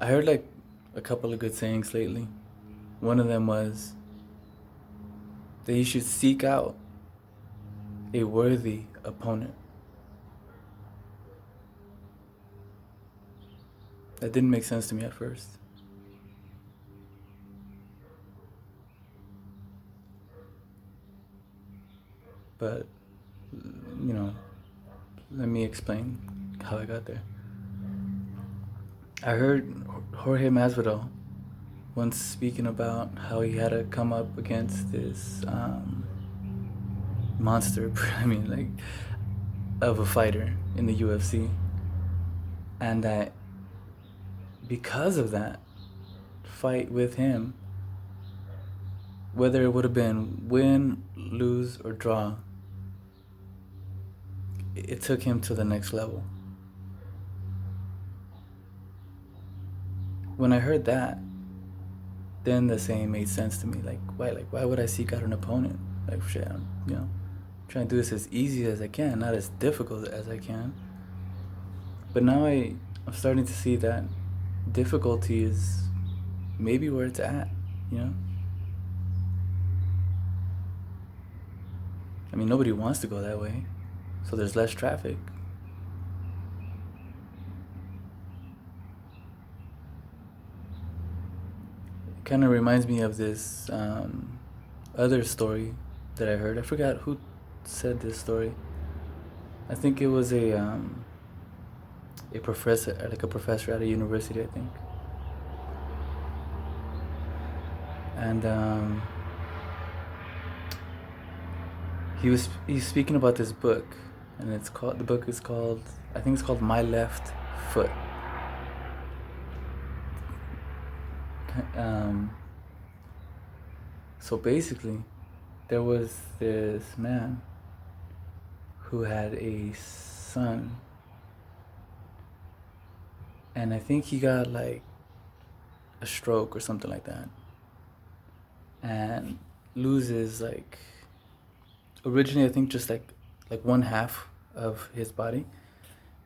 I heard like a couple of good sayings lately. One of them was that you should seek out a worthy opponent. That didn't make sense to me at first. But, let me explain how I got there. I heard Jorge Masvidal once speaking about how he had to come up against this monster, of a fighter in the UFC. And that because of that fight with him, whether it would have been win, lose, or draw, it took him to the next level. When I heard that, then the saying made sense to me. Why would I seek out an opponent? Shit, I'm, trying to do this as easy as I can, not as difficult as I can. But now I'm starting to see that difficulty is maybe where it's at, I mean, nobody wants to go that way, so there's less traffic. It kind of reminds me of this other story that I heard. I forgot who said this story. I think it was a professor, a professor at a university, I think. And he's speaking about this book, and the book is called, I think it's called My Left Foot. So basically, there was this man who had a son, and I think he got like a stroke or something like that, and loses originally I think just like one half of his body,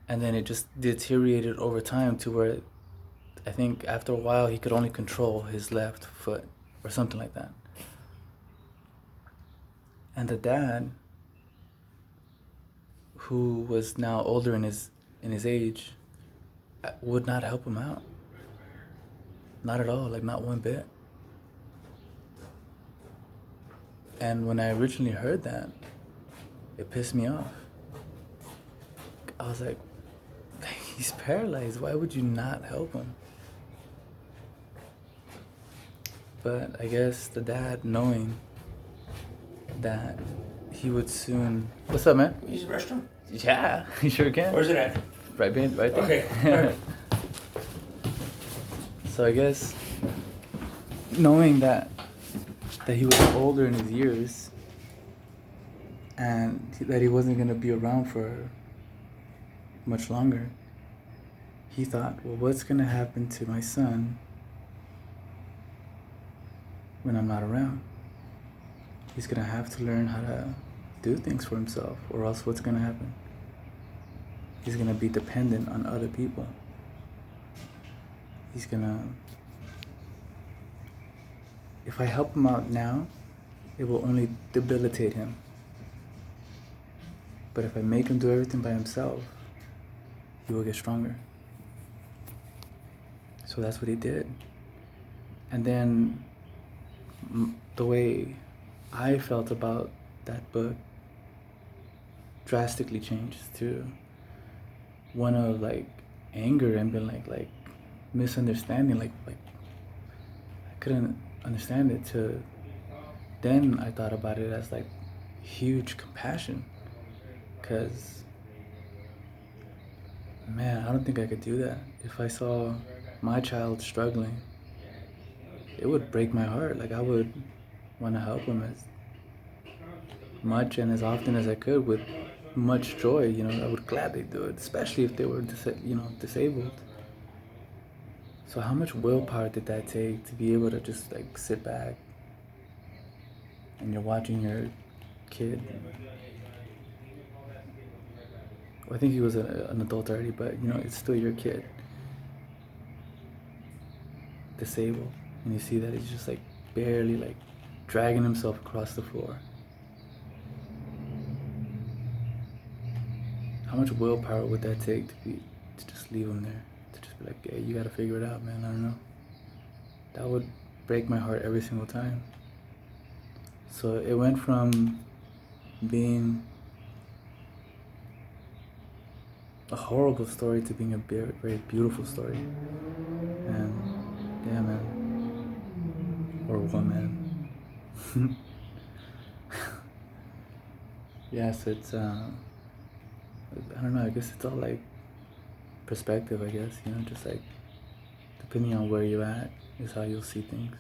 and then it just deteriorated over time to where I think after a while he could only control his left foot or something like that. And the dad, who was now older in his age, would not help him out. Not at all, not one bit. And when I originally heard that, it pissed me off. I was like, he's paralyzed. Why would you not help him? But I guess the dad, knowing that he would soon... What's up, man? Can you use the restroom? Yeah, you sure can. Where's it at? Right there. Okay. So I guess knowing that he was older in his years and that he wasn't going to be around for much longer, he thought, well, what's going to happen to my son when I'm not around? He's going to have to learn how to do things for himself, or else what's going to happen? He's going to be dependent on other people. He's going to... If I help him out now, it will only debilitate him. But if I make him do everything by himself, he will get stronger. So that's what he did. And then the way I felt about that book drastically changed to one of anger and being like misunderstanding, I couldn't understand it, to then I thought about it as huge compassion, because man, I don't think I could do that. If I saw my child struggling, it would break my heart. I would want to help him as much and as often as I could with much joy. I would gladly do it, especially if they were disabled. So how much willpower did that take to be able to just sit back and you're watching your kid? Well, I think he was an adult already, but it's still your kid. disabled, and you see that he's just like barely like dragging himself across the floor. How much willpower would that take to just leave him there? To just be like, hey, you gotta figure it out, man. I don't know. That would break my heart every single time. So it went from being a horrible story to being a very, very beautiful story. And yeah, man. Or woman. Yeah, so it's, I don't know, I guess it's all like perspective, I guess, you know, just like depending on where you're at is how you'll see things.